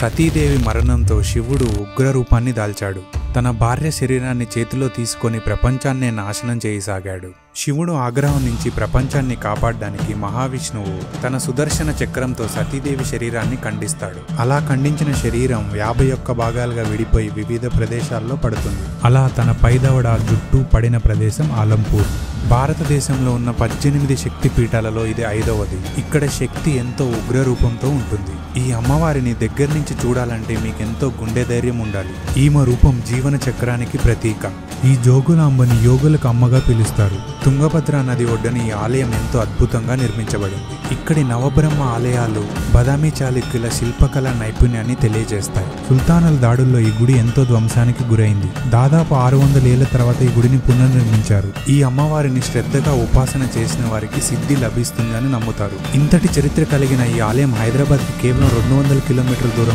సతీదేవి మరణంతో శివుడు ఉగ్రరూపాన్ని దాల్చాడు. తన భార్య శరీరాన్ని చేతిలో తీసుకొని ప్రపంచాన్నే నాశనం చేయసాగాడు. శివుడు ఆగ్రహం నుంచి ప్రపంచాన్ని కాపాడడానికి మహావిష్ణువు తన సుదర్శన చక్రంతో సతీదేవి శరీరాన్ని ఖండిస్తాడు. అలా ఖండించిన శరీరం 51 భాగాలుగా విడిపోయి వివిధ ప్రదేశాల్లో పడుతుంది. అలా తన పైదవడ జుట్టు పడిన ప్రదేశం ఆలంపూర్. భారతదేశంలో ఉన్న 18 శక్తి పీఠాలలో ఇది 5వది. ఇక్కడ శక్తి ఎంతో ఉగ్రరూపంతో ఉంటుంది. ఈ అమ్మవారిని దగ్గర నుంచి చూడాలంటే మీకెంతో గుండె ధైర్యం ఉండాలి. ఈమె రూపం జీవన చక్రానికి ప్రతీక. ఈ జోగులాంబని యోగులకు అమ్మగా పిలుస్తారు. తుంగభద్ర నది ఒడ్డున ఈ ఆలయం ఎంతో అద్భుతంగా నిర్మించబడింది. ఇక్కడి నవబ్రహ్మ ఆలయాలు బదామి చాళుక్యుల శిల్పకళ నైపుణ్యాన్ని తెలియజేస్తాయి. సుల్తానుల దాడుల్లో ఈ గుడి ఎంతో ధ్వంసానికి గురైంది. దాదాపు 600 ఏళ్ల తర్వాత ఈ గుడిని పునర్నిర్మించారు. ఈ అమ్మవారిని శ్రద్ధగా ఉపాసన చేసిన వారికి సిద్ధి లభిస్తుందని నమ్ముతారు. ఇంతటి చరిత్ర కలిగిన ఈ ఆలయం హైదరాబాద్కి కేవలం 200 కిలోమీటర్ల దూరం